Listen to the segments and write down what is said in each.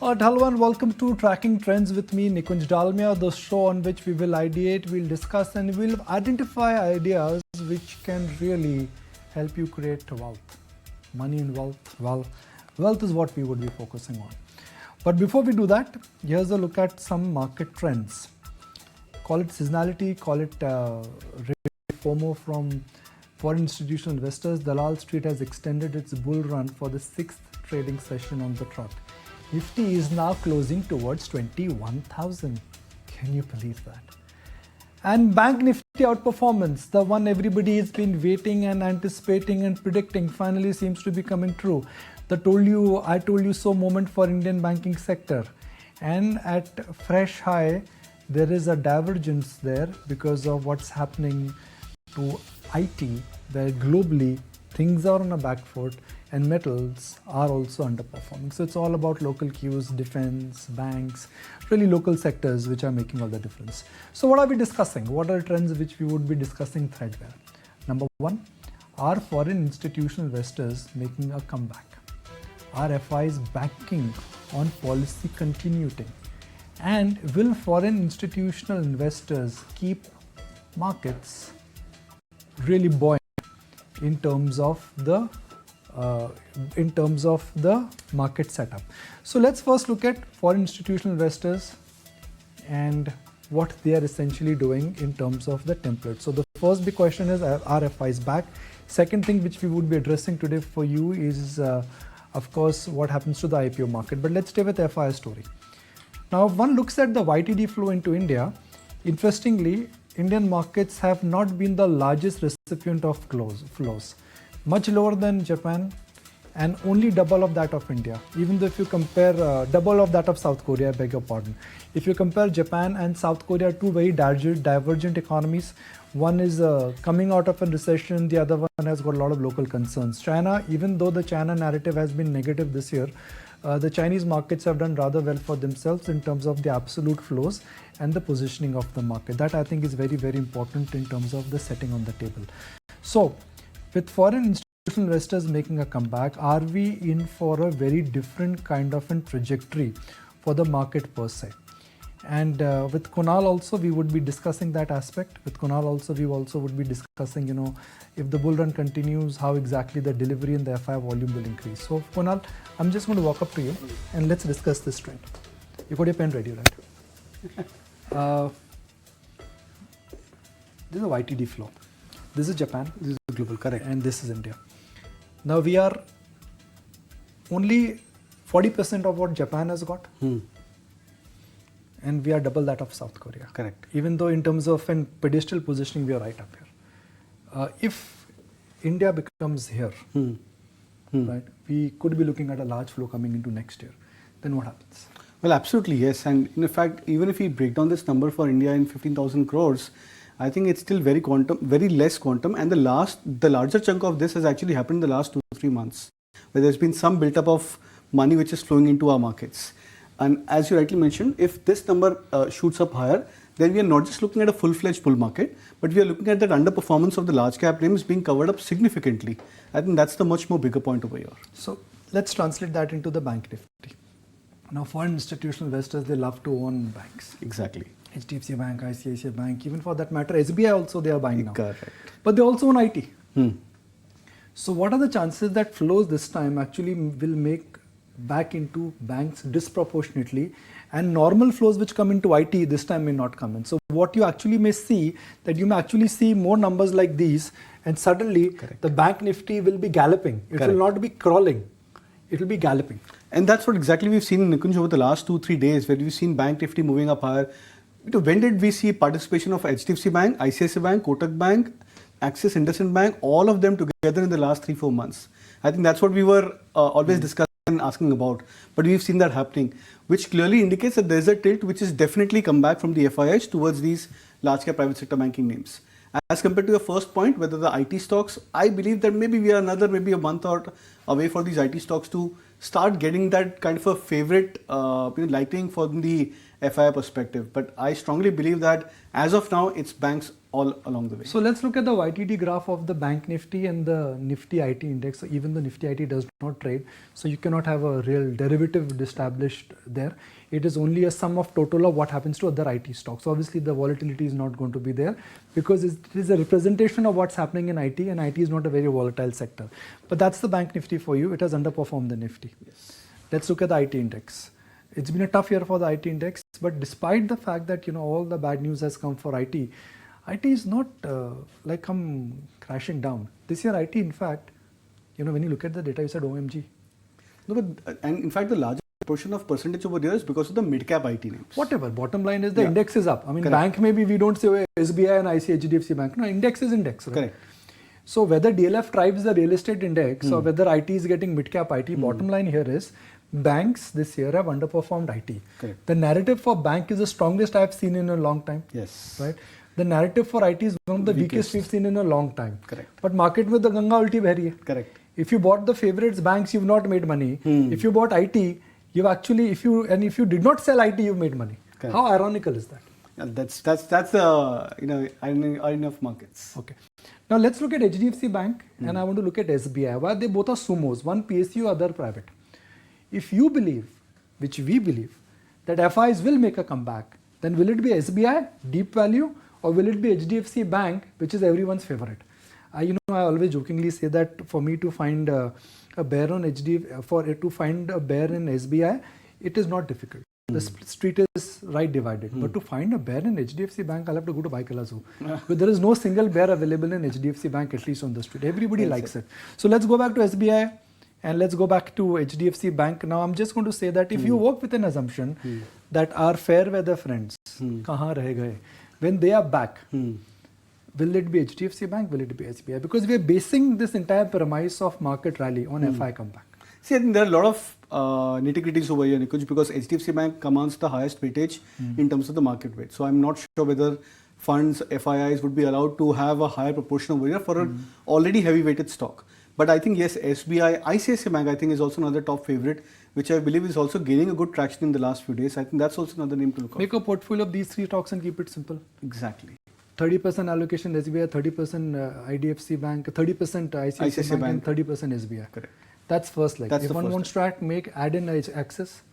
Hello and welcome to Tracking Trends with me, Nikunj Dalmia, the show on which we will ideate, we'll discuss and we'll identify ideas which can really help you create wealth. Money and wealth, well, wealth is what we would be focusing on. But before we do that, here's a look at some market trends. Call it seasonality, call it FOMO from foreign institutional investors. Dalal Street has extended its bull run for the 6th trading session on the trot. Nifty is now closing towards 21,000. Can you believe that? And Bank Nifty outperformance, the one everybody has been waiting and anticipating and predicting, finally seems to be coming true. The I told you so moment for Indian banking sector. And at fresh high, there is a divergence there because of what's happening to IT, where globally things are on a back foot and metals are also underperforming. So it's all about local cues, defense, banks, really local sectors which are making all the difference. So what are we discussing? What are trends which we would be discussing threadbare? Number one, are foreign institutional investors making a comeback? Are FIIs banking on policy continuing? And will foreign institutional investors keep markets really buoyant in terms of the market setup? So let's first look at foreign institutional investors and what they are essentially doing in terms of the template. So the first big question is, are FIIs back? Second thing which we would be addressing today for you is of course what happens to the IPO market. But let's stay with the FII story. Now if one looks at the YTD flow into India, interestingly, Indian markets have not been the largest recipient of flows, much lower than Japan and only double of that of India. Even though if you compare double of that of South Korea, I beg your pardon. If you compare Japan and South Korea, two very divergent economies, one is coming out of a recession, the other one has got a lot of local concerns. China, even though the China narrative has been negative this year, the Chinese markets have done rather well for themselves in terms of the absolute flows and the positioning of the market. That I think is very, very important in terms of the setting on the table. So with foreign institutional investors making a comeback, are we in for a very different kind of a trajectory for the market per se? And with Kunal also, we would be discussing that aspect. With Kunal also, we also would be discussing, if the bull run continues, how exactly the delivery and the FI volume will increase. So Kunal, I'm just going to walk up to you and let's discuss this trend. You got your pen ready, right? This is a YTD flow. This is Japan, this is global, correct, and this is India. Now we are only 40% of what Japan has got. And we are double that of South Korea. Correct. Even though in terms of an pedestal positioning, we are right up here. If India becomes here, right, we could be looking at a large flow coming into next year. Then what happens? Well, absolutely, yes. And in fact, even if we break down this number for India in 15,000 crores, I think it's still very less quantum. And the larger chunk of this has actually happened in the last 2-3 months, where there's been some built up of money which is flowing into our markets. And as you rightly mentioned, if this number shoots up higher, then we are not just looking at a full-fledged bull market, but we are looking at that underperformance of the large cap names being covered up significantly. I think that's the much more bigger point over here. So let's translate that into the bank Nifty. Now foreign institutional investors, they love to own banks. Exactly. HDFC Bank, ICICI Bank, even for that matter, SBI also they are buying now. Correct. But they also own IT. So what are the chances that flows this time actually will make back into banks disproportionately, and normal flows which come into IT this time may not come in? So what you actually may see, that you may actually see more numbers like these, and suddenly the bank Nifty will be galloping. It will not be crawling. It will be galloping. And that's what exactly we've seen in Nikunj over the last 2-3 days, where we've seen bank Nifty moving up higher. When did we see participation of HDFC Bank, ICICI Bank, Kotak Bank, Axis, IndusInd Bank, all of them together in the last 3-4 months? I think that's what we were always discussing and asking about, but we've seen that happening, which clearly indicates that there's a tilt which is definitely come back from the FIIs towards these large cap private sector banking names. As compared to your first point, whether the IT stocks, I believe that maybe we are maybe a month or away for these IT stocks to start getting that kind of a favorite liking from the FII perspective. But I strongly believe that as of now, it's banks all along the way. So let's look at the YTD graph of the Bank Nifty and the Nifty IT index. So even the Nifty IT does not trade, so you cannot have a real derivative established there. It is only a sum of total of what happens to other IT stocks. So obviously the volatility is not going to be there because it is a representation of what's happening in IT, and IT is not a very volatile sector. But that's the Bank Nifty for you. It has underperformed the Nifty. Yes. Let's look at the IT index. It's been a tough year for the IT index, but despite the fact that all the bad news has come for IT is not like come crashing down. This year IT, in fact, when you look at the data, you said OMG. No, but and in fact the larger portion of percentage over there is because of the mid-cap IT names. Whatever, bottom line is the index is up. I mean, Correct. bank maybe we don't say SBI and HDFC Bank. No, index is index, right? Correct. So whether DLF drives the real estate index or whether IT is getting mid-cap IT, bottom line here is banks this year have underperformed IT. Correct. The narrative for bank is the strongest I have seen in a long time. Yes. Right? The narrative for IT is one of the weakest we've seen in a long time. Correct. But market with the Ganga ulti beh hai. Correct. If you bought the favorites banks, you've not made money. If you bought IT, you've actually, if you did not sell IT, you've made money. Correct. How ironical is that? Yeah, that's the irony of markets. Okay. Now let's look at HDFC Bank and I want to look at SBI. Why they both are sumos, one PSU, other private. If you believe, which we believe, that FIIs will make a comeback, then will it be SBI, deep value, or will it be HDFC Bank, which is everyone's favorite? I always jokingly say that for me to find a bear on to find a bear in SBI, it is not difficult. The street is right divided. But to find a bear in HDFC Bank, I'll have to go to Baikala Zoo. But there is no single bear available in HDFC Bank, at least on the street. Everybody likes it. So let's go back to SBI and let's go back to HDFC Bank. Now I'm just going to say that if you work with an assumption that our fair weather friends, kahan reh gaye, when they are back, will it be HDFC Bank? Will it be SBI? Because we are basing this entire premise of market rally on FI comeback. See, I think there are a lot of nitty-gritties over here, Nikunj, because HDFC Bank commands the highest weightage in terms of the market weight. So I'm not sure whether funds, FIIs would be allowed to have a higher proportion over here for an already heavy weighted stock. But I think yes, SBI, ICICI Bank I think is also another top favorite, which I believe is also gaining a good traction in the last few days. I think that's also another name to look at. Make a portfolio of these three stocks and keep it simple. Exactly. 30% allocation SBI, 30% IDFC Bank, 30% ICICI Bank, and 30% SBI. Correct. That's first leg. That's if the one first wants to add in Axis.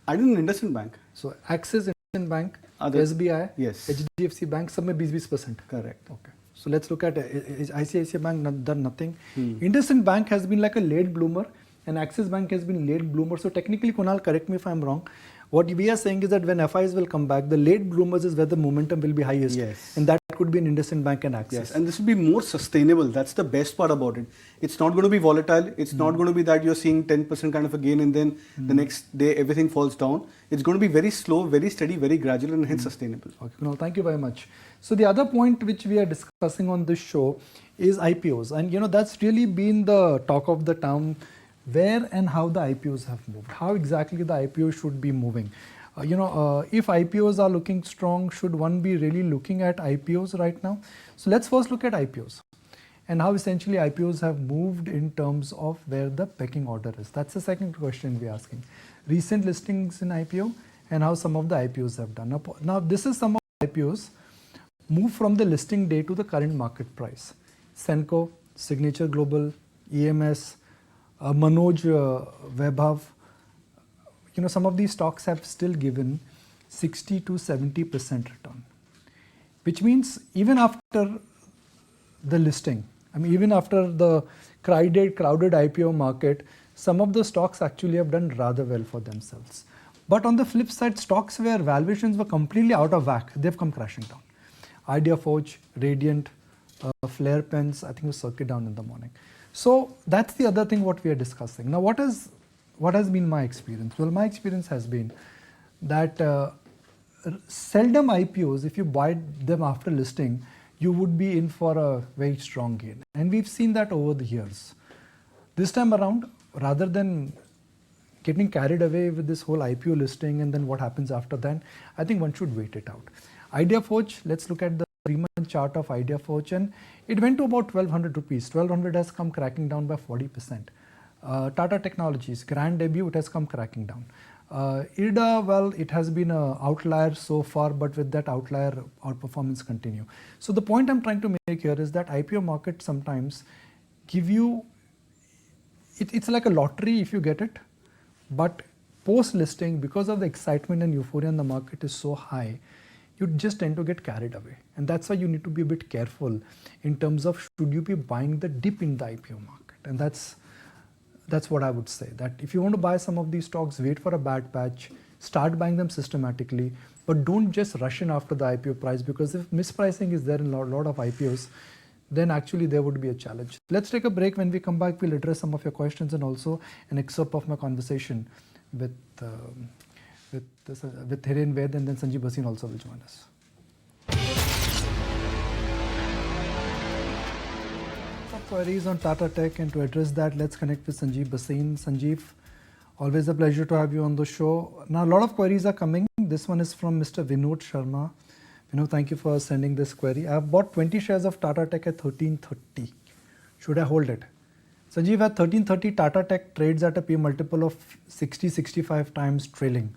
I didn't IndusInd Bank. So Axis, IndusInd Bank, Other, SBI, yes. HDFC Bank, सब में 20-20%. Correct. Okay. So let's look at ICICI Bank, done nothing. IndusInd Bank has been like a late bloomer and Axis Bank has been late bloomer. So technically, Kunal, correct me if I'm wrong. What we are saying is that when FIs will come back, the late bloomers is where the momentum will be highest. Yes. And that could be in IndusInd Bank and Axis. Yes, and this will be more sustainable. That's the best part about it. It's not going to be volatile. It's not going to be that you're seeing 10% kind of a gain and then the next day everything falls down. It's going to be very slow, very steady, very gradual and hence sustainable. Okay, Kunal, thank you very much. So the other point which we are discussing on this show is IPOs. And that's really been the talk of the town, where and how the IPOs have moved. How exactly the IPO should be moving. If IPOs are looking strong, should one be really looking at IPOs right now? So let's first look at IPOs and how essentially IPOs have moved in terms of where the pecking order is. That's the second question we're asking. Recent listings in IPO and how some of the IPOs have done. Now this is some of the IPOs move from the listing day to the current market price. Senco, Signature Global, EMS, Manoj Vaibhav. Some of these stocks have still given 60 to 70% return, which means even after the listing, even after the crowded IPO market, some of the stocks actually have done rather well for themselves. But on the flip side, stocks where valuations were completely out of whack, they've come crashing down. Idea Forge, Radiant, Flare Pens, I think was circuit down in the morning. So that's the other thing what we are discussing. Now what has been my experience? Well, my experience has been that seldom IPOs, if you buy them after listing, you would be in for a very strong gain. And we've seen that over the years. This time around, rather than getting carried away with this whole IPO listing and then what happens after that, I think one should wait it out. Idea Forge, let's look at the 3-month chart of Idea Forge, and it went to about 1200 rupees. 1200 has come cracking down by 40%. Tata Technologies, grand debut, it has come cracking down. IRDA, well, it has been an outlier so far, but with that outlier, outperformance continue. So the point I'm trying to make here is that IPO market sometimes give you, it's like a lottery if you get it, but post listing, because of the excitement and euphoria in the market is so high, you just tend to get carried away. And that's why you need to be a bit careful in terms of should you be buying the dip in the IPO market. And that's what I would say, that if you want to buy some of these stocks, wait for a bad patch, start buying them systematically, but don't just rush in after the IPO price, because if mispricing is there in a lot of IPOs, then actually there would be a challenge. Let's take a break. When we come back, we'll address some of your questions and also an excerpt of my conversation with Hiren Ved, and then Sanjeev Bhasin also will join us. Some queries on Tata Tech, and to address that, let's connect with Sanjeev Bhasin. Sanjeev, always a pleasure to have you on the show. Now, a lot of queries are coming. This one is from Mr. Vinod Sharma. Vinod, thank you for sending this query. I have bought 20 shares of Tata Tech at 1330. Should I hold it? Sanjeev, at 1330, Tata Tech trades at a P multiple of 60-65 times trailing.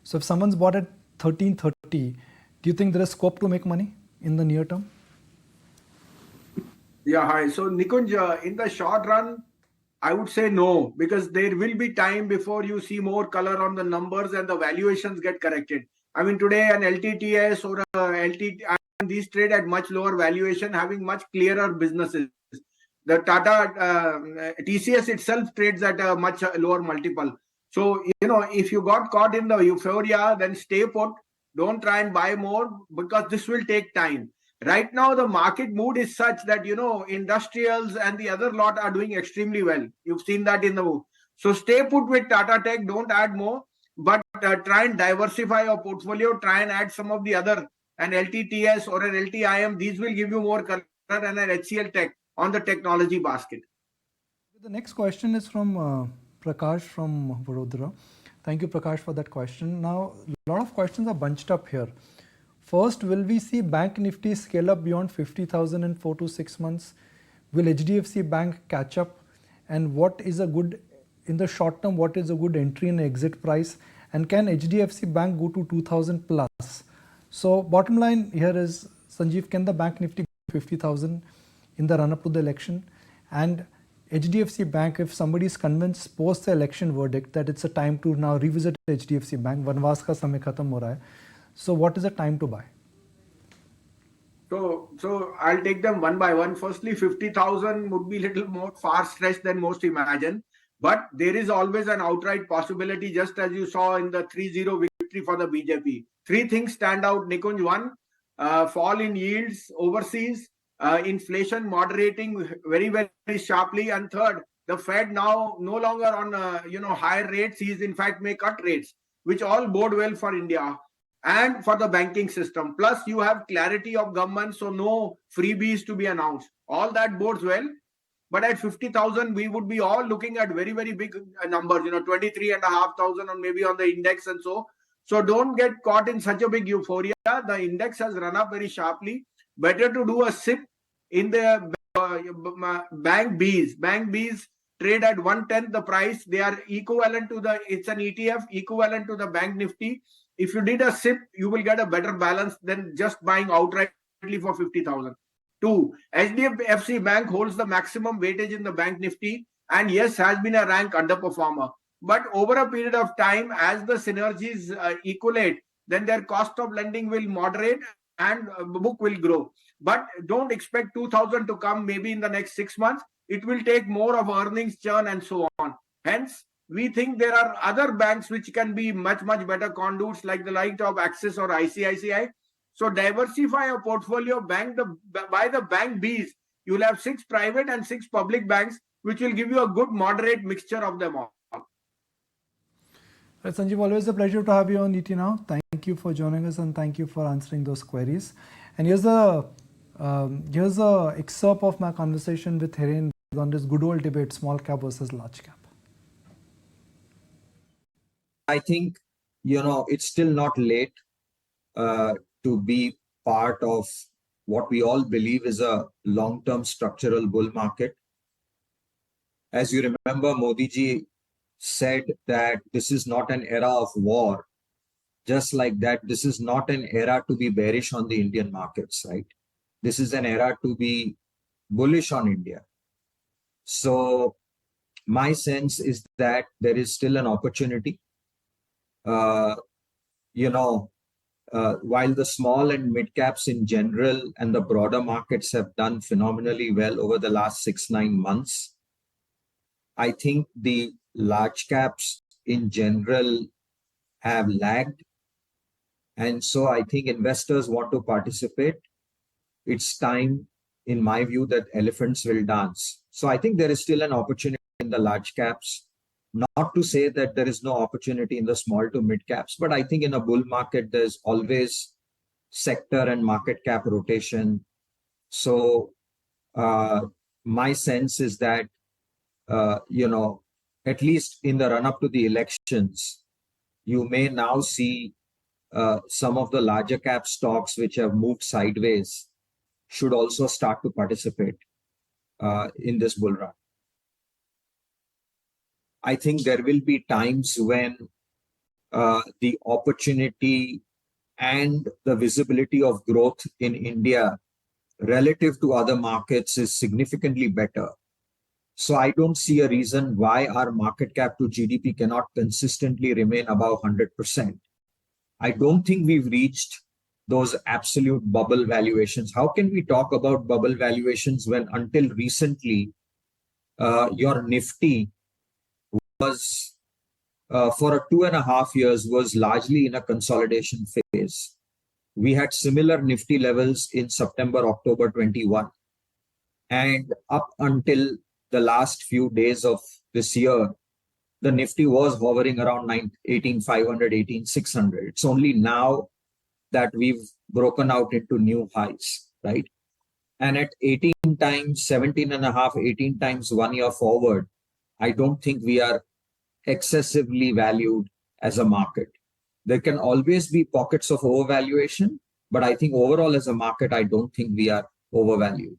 So if someone's bought at 1330, do you think there is scope to make money in the near term? Yeah, hi. So Nikunj, in the short run, I would say no, because there will be time before you see more color on the numbers and the valuations get corrected. I mean, today an LTTS or a LT, these trade at much lower valuation, having much clearer businesses. The Tata TCS itself trades at a much lower multiple. So, if you got caught in the euphoria, then stay put. Don't try and buy more, because this will take time. Right now, the market mood is such that, industrials and the other lot are doing extremely well. You've seen that in the move. So stay put with Tata Tech. Don't add more, but try and diversify your portfolio. Try and add some of the other, an LTTS or an LTIM. These will give you more color, and an HCL Tech on the technology basket. The next question is from Prakash from Vadodara. Thank you, Prakash, for that question. Now, a lot of questions are bunched up here. First, will we see Bank Nifty scale up beyond 50,000 in 4 to 6 months? Will HDFC Bank catch up? And what is a good, in the short term, what is a good entry and exit price? And can HDFC Bank go to 2,000 plus? So bottom line here is, Sanjeev, can the Bank Nifty go to 50,000 in the run up to the election? And HDFC Bank, if somebody is convinced post the election verdict that it's a time to now revisit HDFC Bank, vanvas ka samay khatam ho raha hai, so what is the time to buy? So I'll take them one by one. Firstly, 50,000 would be a little more far stretched than most imagine. But there is always an outright possibility, just as you saw in the 3-0 victory for the BJP. Three things stand out, Nikunj. One, fall in yields overseas, inflation moderating very, very sharply. And third, the Fed now no longer on higher rates. He is in fact may cut rates, which all bode well for India and for the banking system. Plus, you have clarity of government, so no freebies to be announced. All that bodes well. But at 50,000, we would be all looking at very, very big numbers, 23,500 or maybe on the index and so. So don't get caught in such a big euphoria. The index has run up very sharply. Better to do a SIP in the bank Bs. Bank Bs trade at 1/10 the price. They are equivalent to it's an ETF equivalent to the Bank Nifty. If you did a SIP, you will get a better balance than just buying outrightly for 50,000. Two, HDFC Bank holds the maximum weightage in the Bank Nifty and yes, has been a rank underperformer. But over a period of time, as the synergies equate, then their cost of lending will moderate and book will grow. But don't expect 2,000 to come maybe in the next 6 months. It will take more of earnings churn and so on. Hence, we think there are other banks which can be much, much better conduits like the like of Axis or ICICI. So diversify your portfolio, by the bank Bs. You'll have 6 private and 6 public banks, which will give you a good moderate mixture of them all. Right, Sanjeev, always a pleasure to have you on ET Now. Thank you for joining us and thank you for answering those queries. And here's a excerpt of my conversation with Hiren on this good old debate, small cap versus large cap. I think, it's still not late to be part of what we all believe is a long-term structural bull market. As you remember, Modi ji said that this is not an era of war. Just like that, this is not an era to be bearish on the Indian markets, right? This is an era to be bullish on India. So my sense is that there is still an opportunity. While the small and mid caps in general and the broader markets have done phenomenally well over the last 6-9 months, I think the large caps in general have lagged. And so I think investors want to participate. It's time, in my view, that elephants will dance. So I think there is still an opportunity in the large caps. Not to say that there is no opportunity in the small to mid caps, but I think in a bull market, there's always sector and market cap rotation. So my sense is that, at least in the run up to the elections, you may now see some of the larger cap stocks which have moved sideways should also start to participate in this bull run. I think there will be times when the opportunity and the visibility of growth in India relative to other markets is significantly better. So I don't see a reason why our market cap to GDP cannot consistently remain above 100%. I don't think we've reached those absolute bubble valuations. How can we talk about bubble valuations when until recently your Nifty was for 2.5 years was largely in a consolidation phase. We had similar Nifty levels in September, October 21. And up until the last few days of this year, the Nifty was hovering around 18,500, 18,600. It's only now that we've broken out into new highs, right? And at 18 times, 17.5, 18 times 1 year forward, I don't think we are excessively valued as a market. There can always be pockets of overvaluation, but I think overall as a market, I don't think we are overvalued.